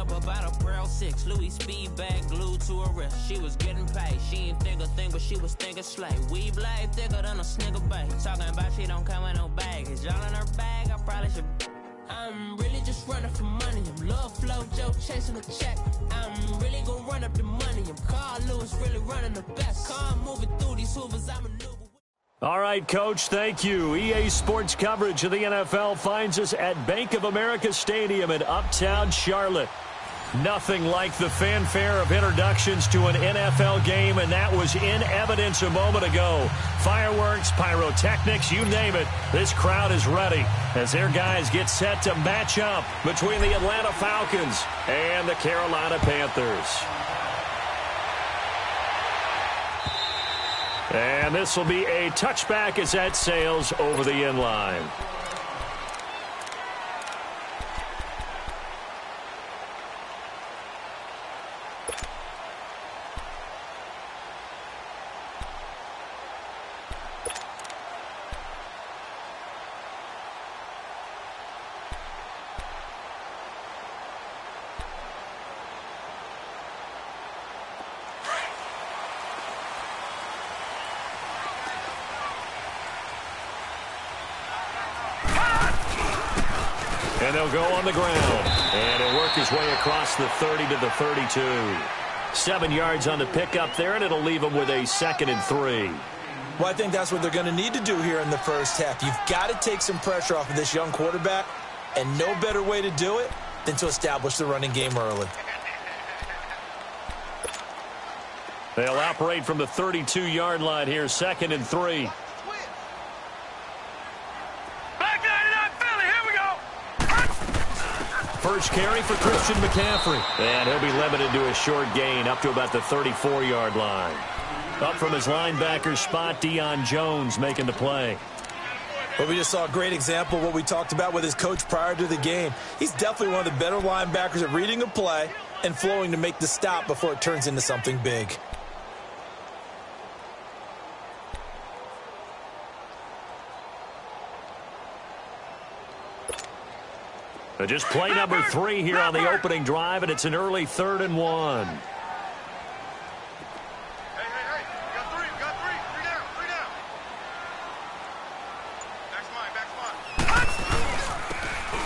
up about a barrel 6. Louis speed bag glued to her wrist. She was getting paid. She ain't think a thing, but she was thinking slay. Weave blade thicker than a snigger bait. Talking about she don't come with no baggage. Y'all in her bag, I probably should. I'm really just running for money. I'm love flow, Joe chasing a check. I'm really gonna run up the money. I'm Carl Lewis, really running the best. Car moving through these hoovers, I'm a new. All right, Coach, thank you. EA Sports coverage of the NFL finds us at Bank of America Stadium in Uptown Charlotte. Nothing like the fanfare of introductions to an NFL game, and that was in evidence a moment ago. Fireworks, pyrotechnics, you name it. This crowd is ready as their guys get set to match up between the Atlanta Falcons and the Carolina Panthers. And this will be a touchback as that sails over the end line. And they'll go on the ground. And he'll work his way across the 30 to the 32. 7 yards on the pickup there, and it'll leave him with a 2nd and 3. Well, I think that's what they're going to need to do here in the first half. You've got to take some pressure off of this young quarterback, and no better way to do it than to establish the running game early. They'll operate from the 32-yard line here, 2nd and 3. First carry for Christian McCaffrey. And he'll be limited to a short gain up to about the 34-yard line. Up from his linebacker spot, Deion Jones making the play. Well, we just saw a great example of what we talked about with his coach prior to the game. He's definitely one of the better linebackers at reading a play and flowing to make the stop before it turns into something big. Just play number 3 here on the opening drive, and it's an early 3rd and 1. Hey, you got three down. Back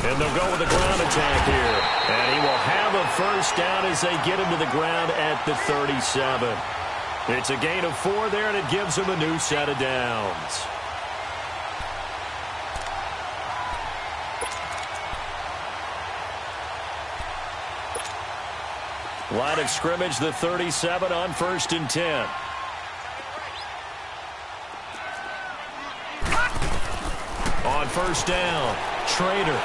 And they'll go with a ground attack here. And he will have a first down as they get him to the ground at the 37. It's a gain of 4 there, and it gives him a new set of downs. Line of scrimmage, the 37 on 1st and 10. On 1st down, Trader.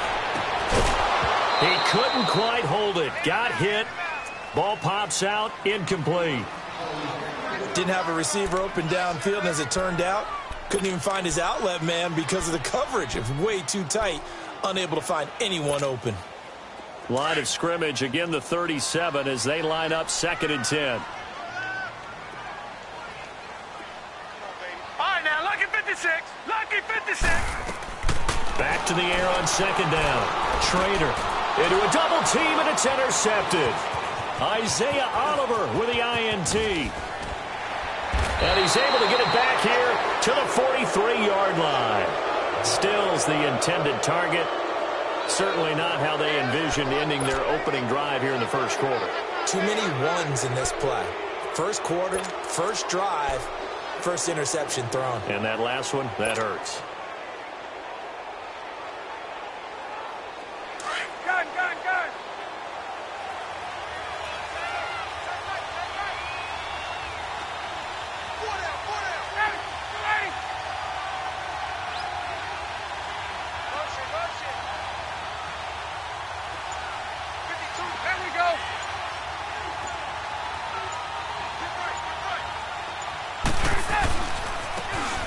He couldn't quite hold it. Got hit. Ball pops out, incomplete. Didn't have a receiver open downfield, and as it turned out, couldn't even find his outlet man because of the coverage. It was way too tight, unable to find anyone open. Line of scrimmage, again the 37 as they line up 2nd and 10. All right, now, lucky 56. Lucky 56. Back to the air on 2nd down. Trader into a double team, and it's intercepted. Isaiah Oliver with the INT. And he's able to get it back here to the 43-yard line. Stills the intended target. Certainly not how they envisioned ending their opening drive here in the first quarter. Too many ones in this play. First quarter, first drive, first interception thrown. And that last one, that hurts. Gun.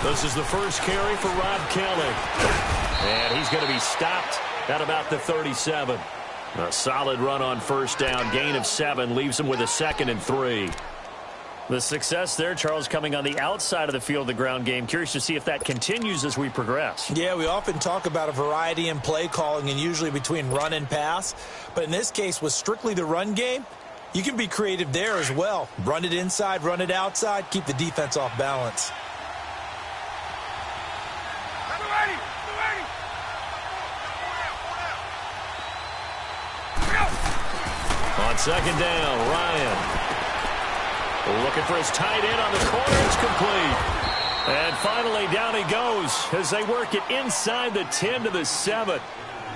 This is the first carry for Rob Kelly. And he's going to be stopped at about the 37. A solid run on 1st down. Gain of 7 leaves him with a 2nd and 3. The success there, Charles, coming on the outside of the field, the ground game. Curious to see if that continues as we progress. Yeah, we often talk about a variety in play calling and usually between run and pass. But in this case, with strictly the run game, you can be creative there as well. Run it inside, run it outside, keep the defense off balance. On second down, Ryan. Looking for his tight end on the corner. It's complete. And finally, down he goes as they work it inside the 10 to the 7.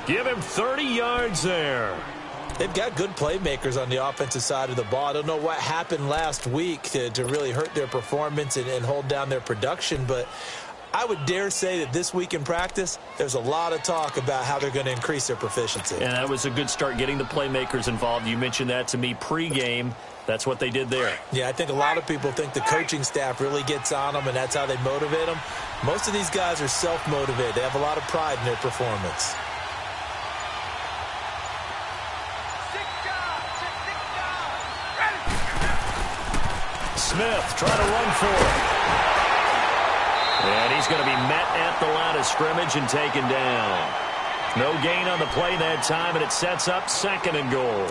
Give him 30 yards there. They've got good playmakers on the offensive side of the ball. I don't know what happened last week to really hurt their performance and hold down their production, but I would dare say that this week in practice, there's a lot of talk about how they're going to increase their proficiency. And that was a good start, getting the playmakers involved. You mentioned that to me pregame. That's what they did there. Yeah, I think a lot of people think the coaching staff really gets on them, and that's how they motivate them. Most of these guys are self-motivated. They have a lot of pride in their performance. Smith trying to run for it. And he's going to be met at the line of scrimmage and taken down. No gain on the play that time, and it sets up 2nd and goal.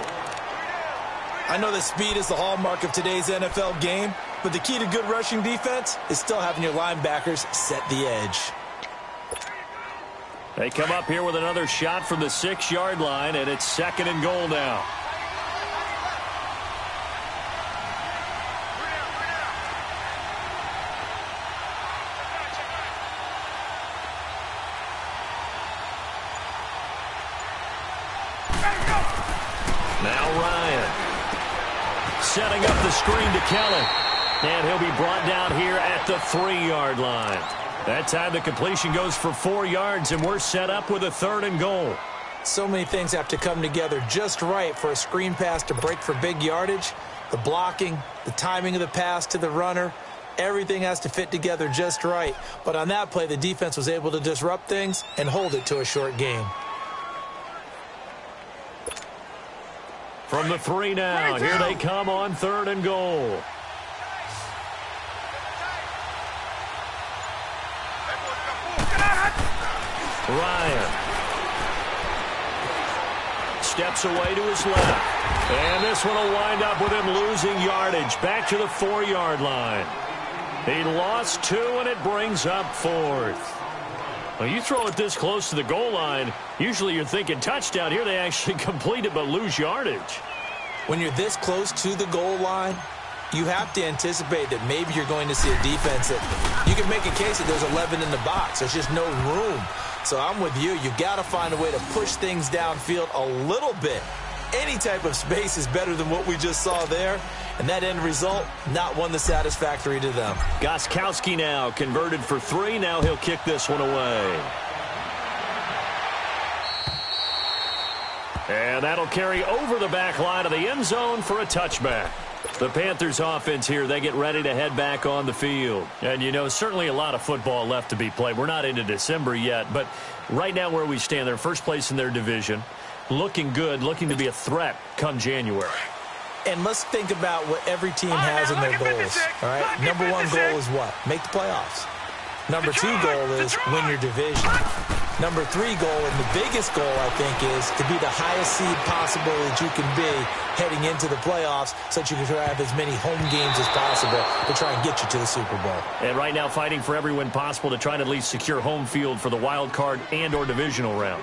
I know that speed is the hallmark of today's NFL game, but the key to good rushing defense is still having your linebackers set the edge. They come up here with another shot from the 6-yard line, and it's 2nd and goal now. Now Ryan setting up the screen to Kelly. And he'll be brought down here at the 3-yard line. That time the completion goes for 4 yards, and we're set up with a 3rd and goal. So many things have to come together just right for a screen pass to break for big yardage. The blocking, the timing of the pass to the runner, everything has to fit together just right. But on that play, the defense was able to disrupt things and hold it to a short game. From the 3 now, here they come on 3rd and goal. Ryan steps away to his left. And this one will wind up with him losing yardage back to the 4-yard line. He lost 2, and it brings up 4th. Well, you throw it this close to the goal line, usually you're thinking touchdown. Here they actually complete it but lose yardage. When you're this close to the goal line, you have to anticipate that maybe you're going to see a defense that you can make a case that there's 11 in the box. There's just no room. So I'm with you. You got to find a way to push things downfield a little bit. Any type of space is better than what we just saw there. And that end result, not one that's satisfactory to them. Gostkowski now converted for 3. Now he'll kick this one away. And that'll carry over the back line of the end zone for a touchback. The Panthers offense here, they get ready to head back on the field. And, you know, certainly a lot of football left to be played. We're not into December yet, but right now where we stand, they're first place in their division. Looking good, looking to be a threat come January. And let's think about what every team has in their goals. All right, number 1 goal is what? Make the playoffs. Number 2 goal is win your division. Number 3 goal, and the biggest goal, I think, is to be the highest seed possible that you can be heading into the playoffs so that you can have as many home games as possible to try and get you to the Super Bowl. And right now fighting for every win possible to try and at least secure home field for the wild card and or divisional round.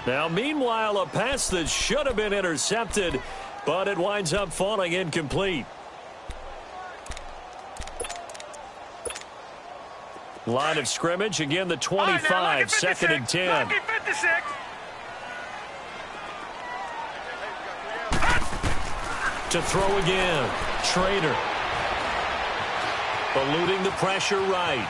Now, meanwhile, a pass that should have been intercepted, but it winds up falling incomplete. Line of scrimmage, again, the 25, 2nd and 10. To throw again, Trader. Eluding the pressure right.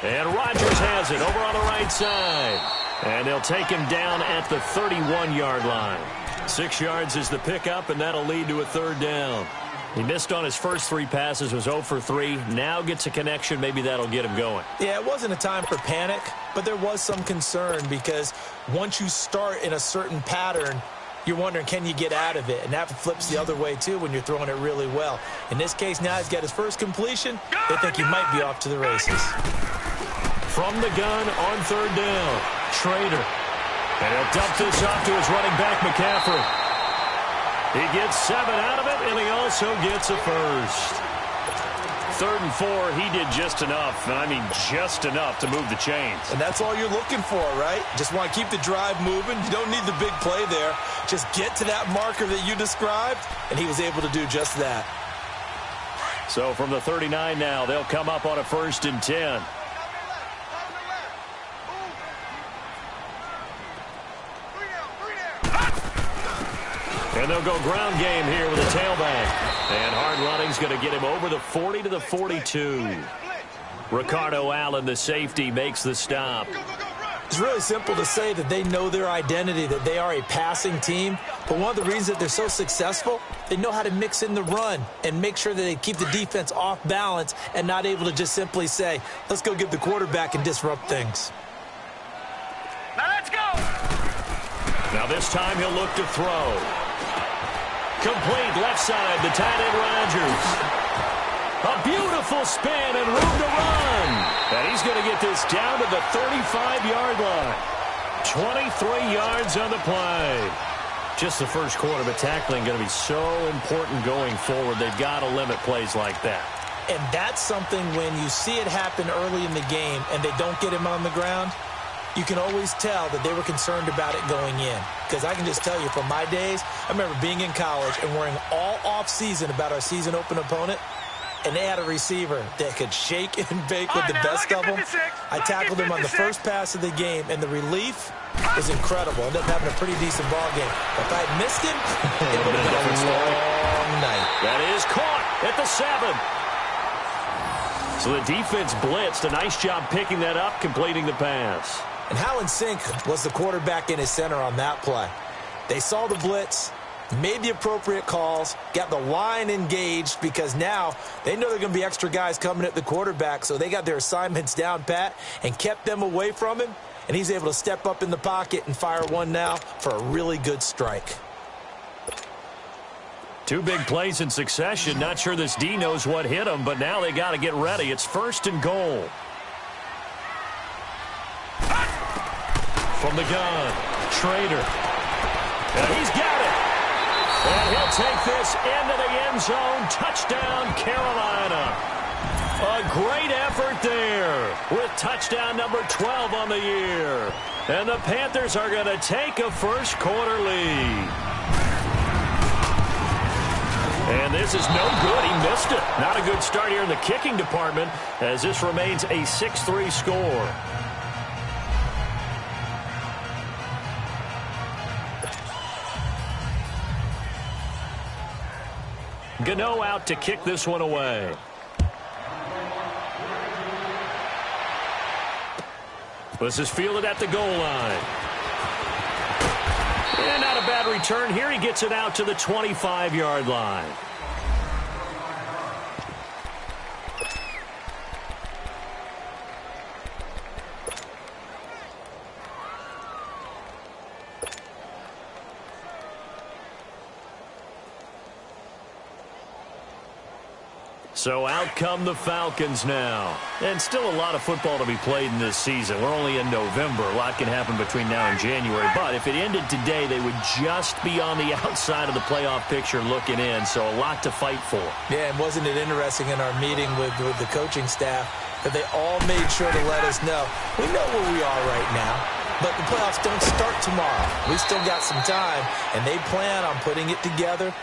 And Rodgers has it over on the right side. And they'll take him down at the 31-yard line. 6 yards is the pickup, and that'll lead to a 3rd down. He missed on his first 3 passes, was 0 for 3. Now gets a connection. Maybe that'll get him going. Yeah, it wasn't a time for panic, but there was some concern because once you start in a certain pattern, you're wondering, can you get out of it? And that flips the other way, too, when you're throwing it really well. In this case, now he's got his first completion. They think he might be off to the races. From the gun on third down, Schrader. And he'll dump this off to his running back, McCaffrey. He gets 7 out of it, and he also gets a first. 3rd and 4, he did just enough. I mean, just enough to move the chains. And that's all you're looking for, right? Just want to keep the drive moving. You don't need the big play there. Just get to that marker that you described, and he was able to do just that. So from the 39 now, they'll come up on a 1st and 10. And they'll go ground game here with a tailback. And hard running's going to get him over the 40 to the 42. Ricardo Allen, the safety, makes the stop. It's really simple to say that they know their identity, that they are a passing team. But one of the reasons that they're so successful, they know how to mix in the run and make sure that they keep the defense off balance and not able to just simply say, let's go get the quarterback and disrupt things. Now let's go. Now this time he'll look to throw. Complete left side, the tight end Rodgers. A beautiful spin and room to run. And he's going to get this down to the 35-yard line. 23 yards on the play. Just the first quarter, but tackling going to be so important going forward. They've got to limit plays like that. And that's something when you see it happen early in the game and they don't get him on the ground, you can always tell that they were concerned about it going in. Because I can just tell you from my days, I remember being in college and worrying all off-season about our season open opponent, and they had a receiver that could shake and bake with the best of them. I tackled him on the first pass of the game, and the relief was incredible. Ended up having a pretty decent ball game. But if I had missed him, it would have been a long night. That is caught at the 7. So the defense blitzed. A nice job picking that up, completing the pass. And how in sync was the quarterback in his center on that play? They saw the blitz, made the appropriate calls, got the line engaged because now they know they're going to be extra guys coming at the quarterback, so they got their assignments down pat and kept them away from him, and he's able to step up in the pocket and fire one now for a really good strike. 2 big plays in succession. Not sure this D knows what hit him, but now they got to get ready. It's 1st and goal. From the gun, Schrader. And he's got it. And he'll take this into the end zone. Touchdown, Carolina. A great effort there with touchdown number 12 on the year. And the Panthers are going to take a first quarter lead. And this is no good. He missed it. Not a good start here in the kicking department as this remains a 6-3 score. Gano out to kick this one away. This is fielded at the goal line. And not a bad return here. He gets it out to the 25-yard line. So out come the Falcons now. And still a lot of football to be played in this season. We're only in November. A lot can happen between now and January. But if it ended today, they would just be on the outside of the playoff picture looking in. So a lot to fight for. Yeah, and wasn't it interesting in our meeting with the coaching staff that they all made sure to let us know, we know where we are right now, but the playoffs don't start tomorrow. We still got some time, and they plan on putting it together,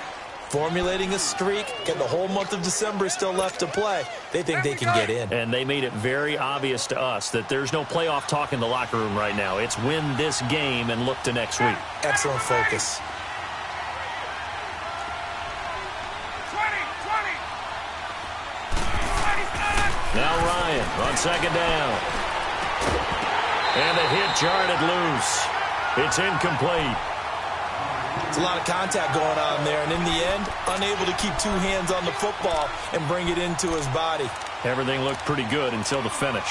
formulating a streak, and the whole month of December is still left to play. They think they can get in. And they made it very obvious to us that there's no playoff talk in the locker room right now. It's win this game and look to next week. Excellent focus. 20. Now Ryan on second down. And the hit jarred it loose. It's incomplete. It's a lot of contact going on there, and in the end, unable to keep 2 hands on the football and bring it into his body. Everything looked pretty good until the finish.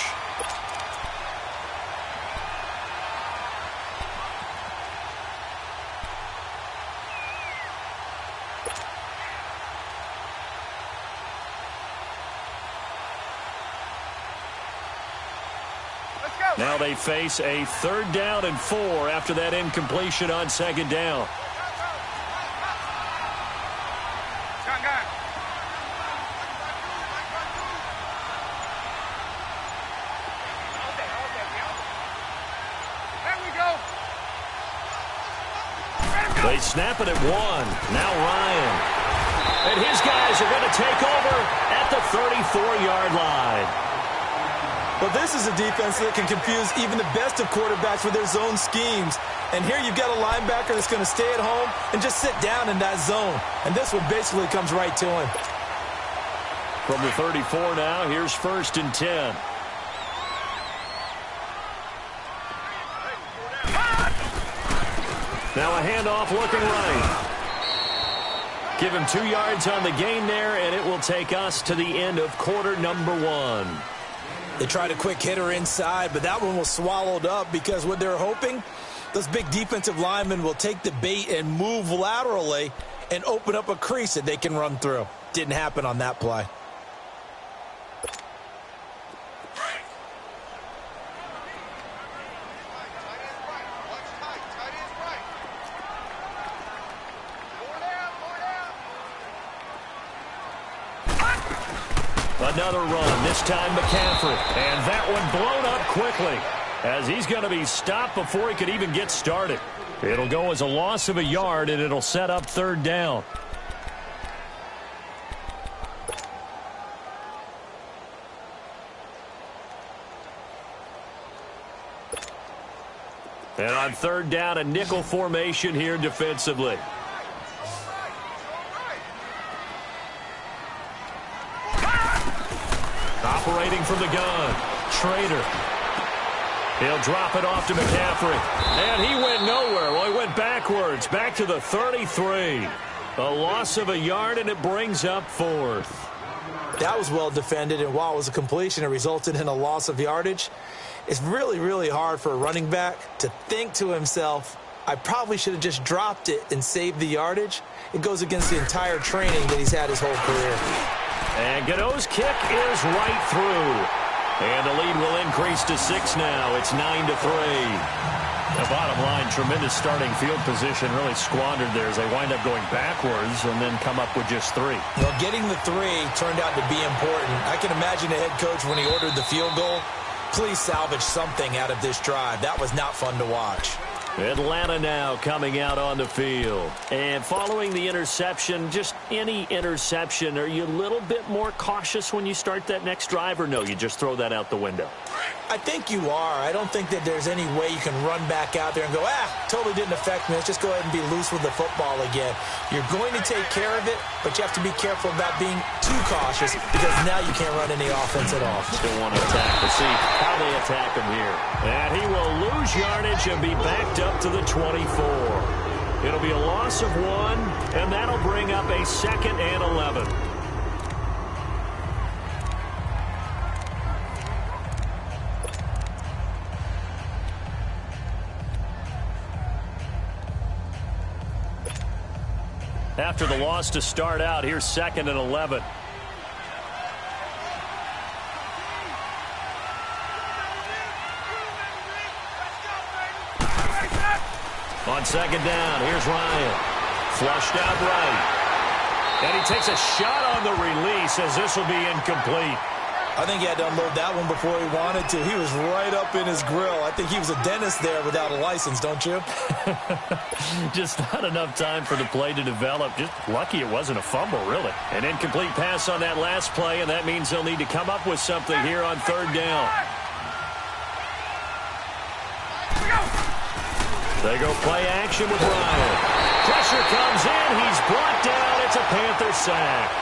Now they face a 3rd down and 4 after that incompletion on 2nd down. They snap it at 1. Now Ryan. And his guys are going to take over at the 34-yard line. Well, this is a defense that can confuse even the best of quarterbacks with their zone schemes. And here you've got a linebacker that's going to stay at home and just sit down in that zone. And this one basically comes right to him. From the 34 now, here's 1st and 10. Now a handoff looking right. Give him 2 yards on the gain there, and it will take us to the end of quarter number 1. They tried a quick hitter inside, but that one was swallowed up because what they're hoping, those big defensive linemen will take the bait and move laterally and open up a crease that they can run through. Didn't happen on that play. Another run, this time McCaffrey. And that one blown up quickly as he's going to be stopped before he could even get started. It'll go as a loss of a yard, and it'll set up 3rd down. And on 3rd down, a nickel formation here defensively. Operating from the gun, Schrader. He'll drop it off to McCaffrey. And he went nowhere. Well, he went backwards, back to the 33. A loss of a yard, and it brings up 4th. That was well defended, and while it was a completion, it resulted in a loss of yardage. It's really, really hard for a running back to think to himself, I probably should have just dropped it and saved the yardage. It goes against the entire training that he's had his whole career. And Godot's kick is right through. And the lead will increase to 6 now. It's 9-3. The bottom line, tremendous starting field position, really squandered there as they wind up going backwards and then come up with just 3. Well, getting the 3 turned out to be important. I can imagine the head coach when he ordered the field goal. Please salvage something out of this drive. That was not fun to watch. Atlanta now coming out on the field. And following the interception, just any interception, are you a little bit more cautious when you start that next drive, or no, you just throw that out the window? I think you are. I don't think that there's any way you can run back out there and go, totally didn't affect me. Let's just go ahead and be loose with the football again. You're going to take care of it, but you have to be careful about being too cautious because now you can't run any offense at all. Still want to attack. We'll see how they attack him here. And he will lose yardage and be backed up to the 24. It'll be a loss of 1, and that'll bring up a 2nd and 11. After the loss to start out, here's 2nd and 11. On 2nd down, here's Ryan. Flushed out right. And he takes a shot on the release as this will be incomplete. I think he had to unload that one before he wanted to. He was right up in his grill. I think he was a dentist there without a license, don't you? Just not enough time for the play to develop. Just lucky it wasn't a fumble, really. An incomplete pass on that last play, and that means they'll need to come up with something here on 3rd down. They go play action with Ryan. Pressure comes in. He's brought down. It's a Panther sack.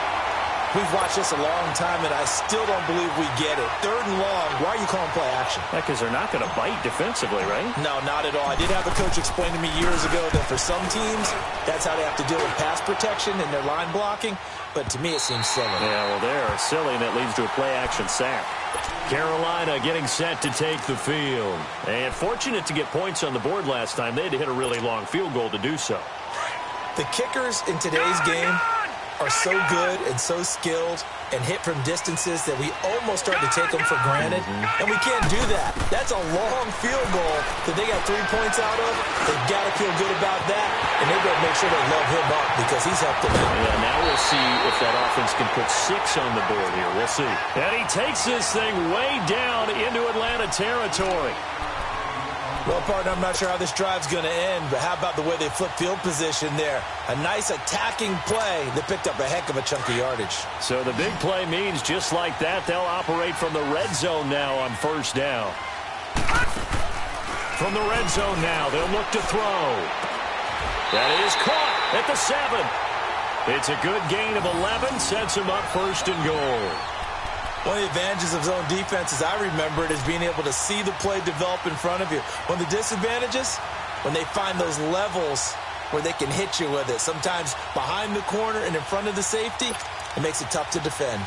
We've watched this a long time, and I still don't believe we get it. 3rd and long. Why are you calling play action? Because they're not going to bite defensively, right? No, not at all. I did have a coach explain to me years ago that for some teams, that's how they have to deal with pass protection and their line blocking. But to me, it seems silly. Yeah, well, they're silly, and that leads to a play-action sack. Carolina getting set to take the field. And fortunate to get points on the board last time. They had to hit a really long field goal to do so. The kickers in today's game are so good and so skilled and hit from distances that we almost start to take them for granted, and we can't do that. That's a long field goal that they got 3 points out of. They've got to feel good about that, and they better make sure they love him up because he's helped them out. Yeah, now we'll see if that offense can put 6 on the board here. We'll see. And he takes this thing way down into Atlanta territory. Well, partner, I'm not sure how this drive's going to end, but how about the way they flip field position there? A nice attacking play that picked up a heck of a chunk of yardage. So the big play means just like that, they'll operate from the red zone now on first down. From the red zone now, they'll look to throw. That is caught at the 7. It's a good gain of 11, sets him up first and goal. One of the advantages of zone defense, as I remember it, is being able to see the play develop in front of you. One of the disadvantages, when they find those levels where they can hit you with it, sometimes behind the corner and in front of the safety, it makes it tough to defend.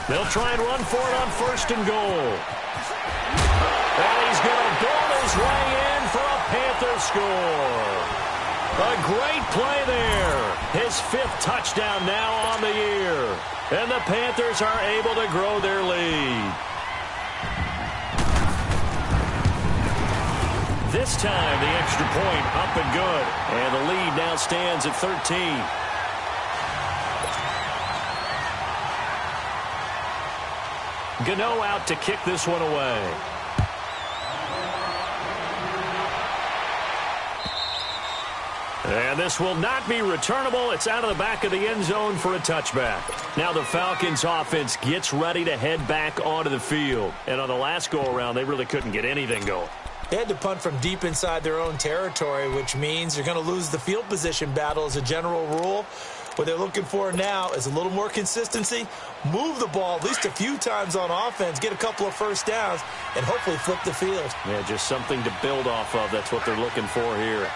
They'll try and run for it on first and goal. And he's going to ball his way in for a Panther score. A great play there. His 5th touchdown now on the year. And the Panthers are able to grow their lead. This time, the extra point up and good. And the lead now stands at 13. Gano out to kick this one away. And this will not be returnable. It's out of the back of the end zone for a touchback. Now the Falcons offense gets ready to head back onto the field. And on the last go-around, they really couldn't get anything going. They had to punt from deep inside their own territory, which means you're going to lose the field position battle as a general rule. What they're looking for now is a little more consistency, move the ball at least a few times on offense, get a couple of first downs, and hopefully flip the field. Yeah, just something to build off of. That's what they're looking for here.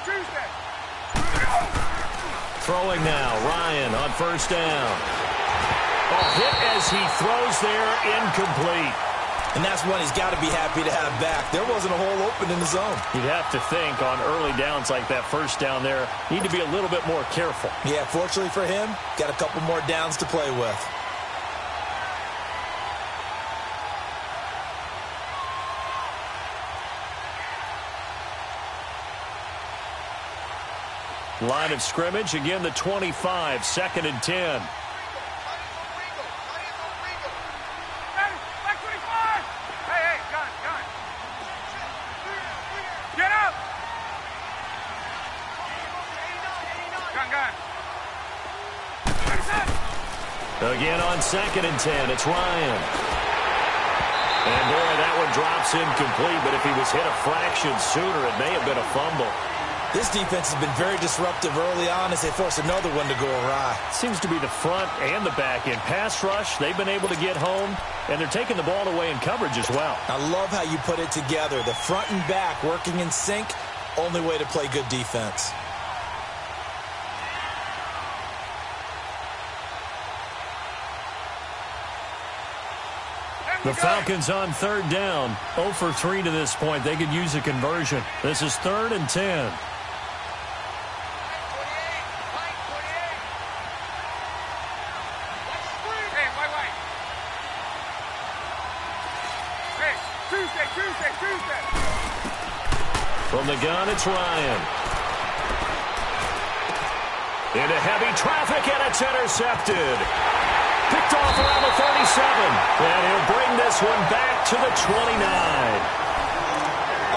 Tuesday. Throwing now, Ryan on first down. A hit as he throws there, incomplete. And that's one he's got to be happy to have back. There wasn't a hole open in the zone. You'd have to think on early downs like that first down there, need to be a little bit more careful. Yeah, fortunately for him, got a couple more downs to play with. Line of scrimmage, again the 25, 2nd and 10. Again on 2nd and 10, it's Ryan. And boy, that one drops incomplete, but if he was hit a fraction sooner, it may have been a fumble. This defense has been very disruptive early on as they force another one to go awry. Seems to be the front and the back end. Pass rush, they've been able to get home, and they're taking the ball away in coverage as well. I love how you put it together. The front and back working in sync, only way to play good defense. The Falcons on 3rd down, 0 for 3 to this point. They could use a conversion. This is 3rd and 10. Tuesday. From the gun, it's Ryan. Into heavy traffic, and it's intercepted. Picked off around the 37. And he'll bring this one back to the 29.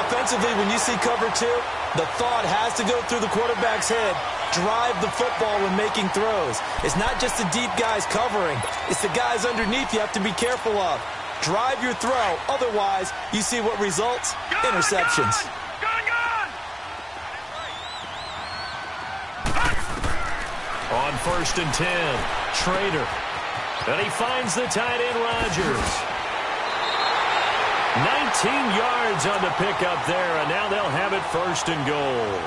Offensively, when you see cover 2, the thought has to go through the quarterback's head. Drive the football when making throws. It's not just the deep guys covering. It's the guys underneath you have to be careful of. Drive your throw. Otherwise, you see what results? Interceptions. On On 1st and 10, Trader. And he finds the tight end, Rodgers. 19 yards on the pickup there, and now they'll have it 1st and goal.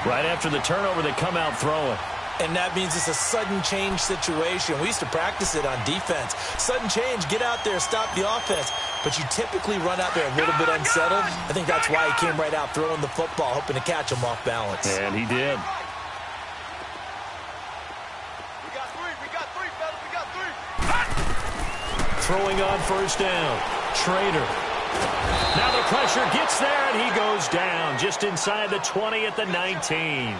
Right after the turnover, they come out throwing. And that means it's a sudden change situation. We used to practice it on defense. Sudden change, get out there, stop the offense. But you typically run out there a little bit unsettled. I think that's why he came right out throwing the football, hoping to catch him off balance. And he did. Throwing on 1st down. Trader. Now the pressure gets there, and he goes down just inside the 20 at the 19.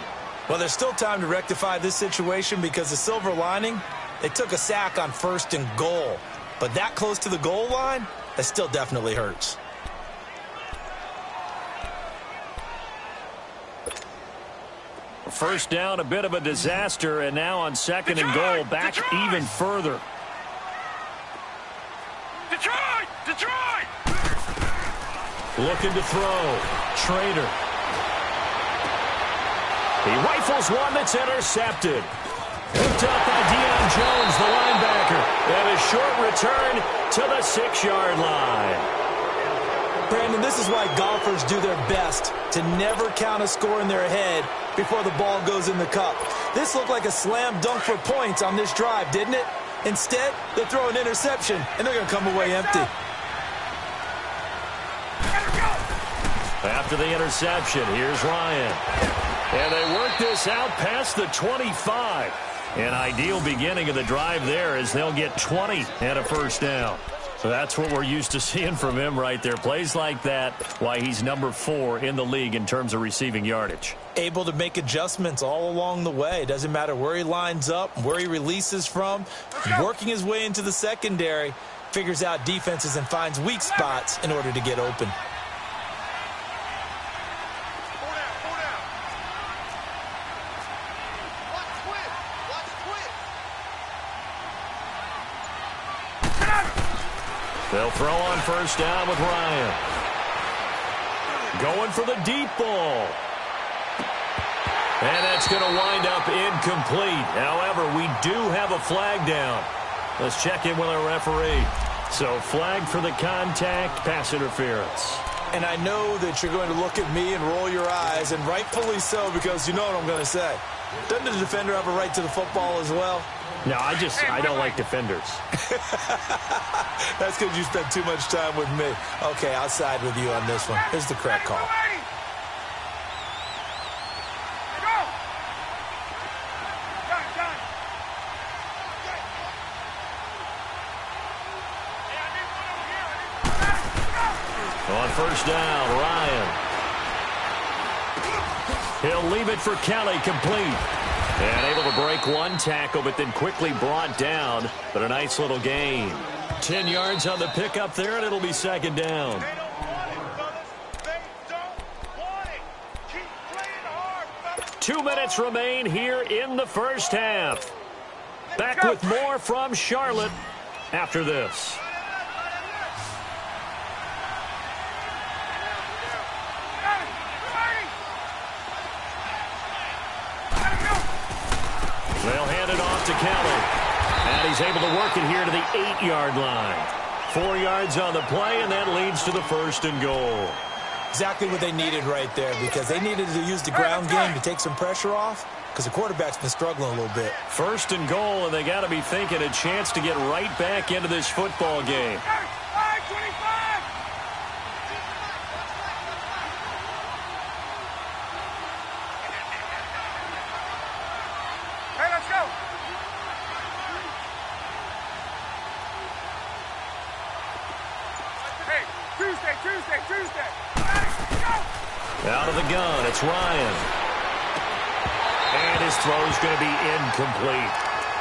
Well, there's still time to rectify this situation because the silver lining, they took a sack on 1st and goal. But that close to the goal line, that still definitely hurts. First down, a bit of a disaster, and now on 2nd and goal, back even further. Detroit! Looking to throw. Trader. He rifles one that's intercepted. Picked up by Deion Jones, the linebacker. And a short return to the 6-yard line. Brandon, this is why golfers do their best to never count a score in their head before the ball goes in the cup. This looked like a slam dunk for points on this drive, didn't it? Instead, they throw an interception, and they're going to come away empty. After the interception, here's Ryan. And they work this out past the 25. An ideal beginning of the drive there as they'll get 20 and a 1st down. So that's what we're used to seeing from him right there. Plays like that, why he's number 4 in the league in terms of receiving yardage. Able to make adjustments all along the way. Doesn't matter where he lines up, where he releases from. Working his way into the secondary, figures out defenses and finds weak spots in order to get open. They'll throw on 1st down with Ryan. Going for the deep ball. And that's going to wind up incomplete. However, we do have a flag down. Let's check in with our referee. So flag for the contact, pass interference. And I know that you're going to look at me and roll your eyes, and rightfully so, because you know what I'm going to say. Doesn't the defender have a right to the football as well? No, I don't like defenders. That's because you spent too much time with me. Okay, I'll side with you on this one. Here's the correct call. On 1st down, Ryan. He'll leave it for Kelly, complete. And able to break one tackle, but then quickly brought down. But a nice little gain. 10 yards on the pickup there, and it'll be 2nd down. They don't want it. Keep playing hard, fellas. 2 minutes remain here in the 1st half. Back with more from Charlotte after this. They'll hand it off to Kelly. And he's able to work it here to the 8-yard line. 4 yards on the play, and that leads to the 1st and goal. Exactly what they needed right there, because they needed to use the ground game to take some pressure off, because the quarterback's been struggling a little bit. 1st and goal, and they got to be thinking a chance to get right back into this football game. Tuesday. Out of the gun, it's Ryan. And his throw's going to be incomplete.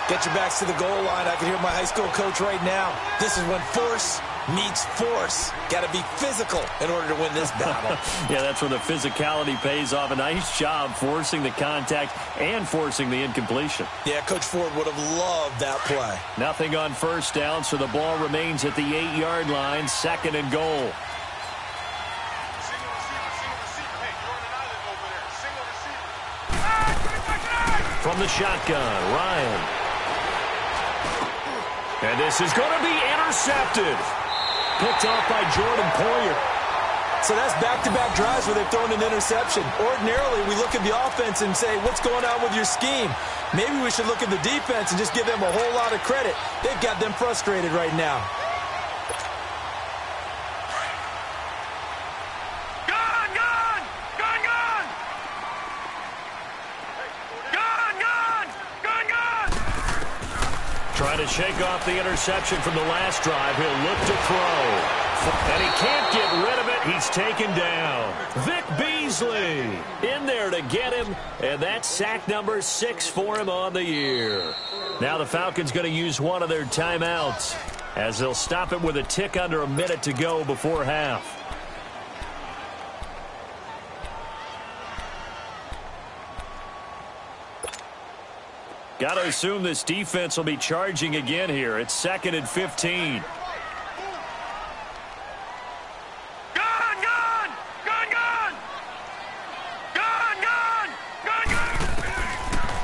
Get your backs to the goal line. I can hear my high school coach right now. This is when force meets force. Got to be physical in order to win this battle. Yeah, that's where the physicality pays off. A nice job forcing the contact and forcing the incompletion. Yeah, Coach Ford would have loved that play. Nothing on 1st down, so the ball remains at the 8-yard line, 2nd and goal. Single receiver. Hey, you're on an island over there. Single receiver. From the shotgun, Ryan. And this is going to be intercepted. Picked off by Jordan Poyer. So that's back-to-back drives where they've thrown an interception. Ordinarily, we look at the offense and say, what's going on with your scheme? Maybe we should look at the defense and just give them a whole lot of credit. They've got them frustrated right now. Trying to shake off the interception from the last drive. He'll look to throw. And he can't get rid of it. He's taken down. Vic Beasley in there to get him. And that's sack number 6 for him on the year. Now the Falcons going to use one of their timeouts as they'll stop it with a tick under a minute to go before half. Got to assume this defense will be charging again here. It's 2nd and 15.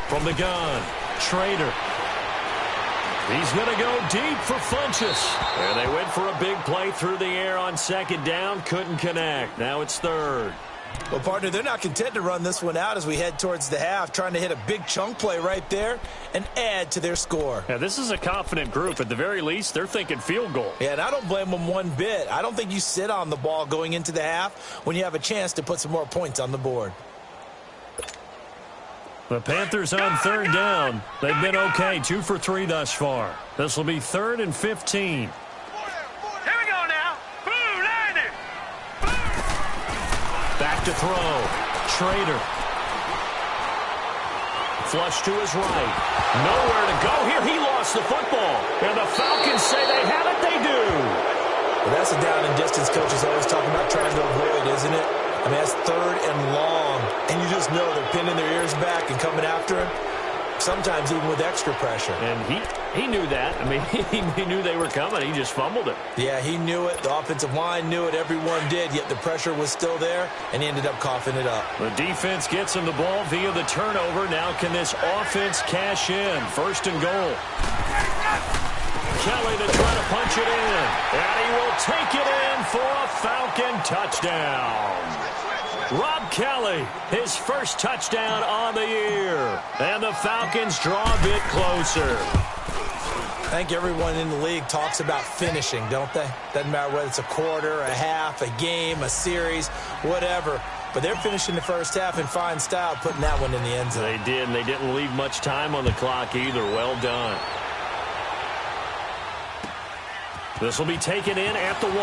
From the gun, Trader. He's going to go deep for Funchess. And they went for a big play through the air on 2nd down. Couldn't connect. Now it's 3rd. Well, partner, they're not content to run this one out as we head towards the half, trying to hit a big chunk play right there and add to their score. Yeah, this is a confident group. At the very least, they're thinking field goal. Yeah, and I don't blame them one bit. I don't think you sit on the ball going into the half when you have a chance to put some more points on the board. The Panthers on 3rd down. They've been okay, 2 for 3 thus far. This will be 3rd and 15. Back to throw. Trader. Flush to his right. Nowhere to go here. He lost the football. And the Falcons say they have it. They do. Well, that's a down and distance coach is always talking about trying to avoid, isn't it? I mean, that's 3rd and long. And you just know they're pinning their ears back and coming after him. Sometimes even with extra pressure. And he knew that. I mean, he knew they were coming. He just fumbled it. Yeah, he knew it. The offensive line knew it. Everyone did. Yet the pressure was still there, and he ended up coughing it up. The defense gets him the ball via the turnover. Now can this offense cash in? 1st and goal. Kelly to try to punch it in. And he will take it in for a Falcon touchdown. Rob Kelly, his first touchdown on the year. And the Falcons draw a bit closer. I think everyone in the league talks about finishing, don't they? Doesn't matter whether it's a quarter, a half, a game, a series, whatever. But they're finishing the first half in fine style, putting that one in the end zone. They did, and they didn't leave much time on the clock either. Well done. This will be taken in at the 1.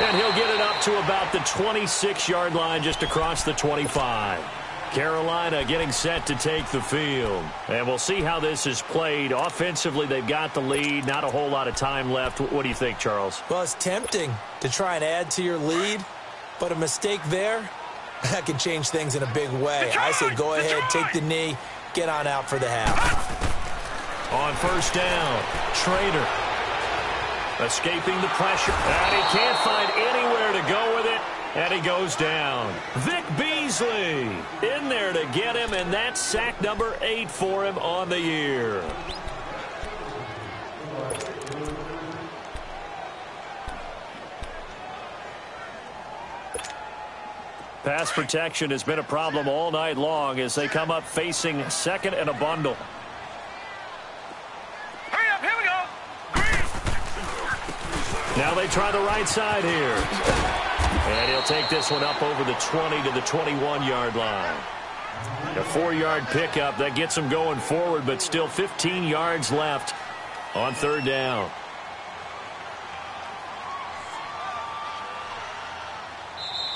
And he'll get it up to about the 26-yard line, just across the 25. Carolina getting set to take the field. And we'll see how this is played. Offensively, they've got the lead. Not a whole lot of time left. What do you think, Charles? Well, it's tempting to try and add to your lead, but a mistake there, that can change things in a big way. I say go ahead, take the knee, get on out for the half. On 1st down, Trader. Escaping the pressure. And he can't find anywhere to go with it. And he goes down. Vic Beasley in there to get him. And that's sack number 8 for him on the year. Pass protection has been a problem all night long as they come up facing 2nd and a bundle. Now they try the right side here. And he'll take this one up over the 20 to the 21-yard line. A 4-yard pickup. That gets him going forward, but still 15 yards left on 3rd down.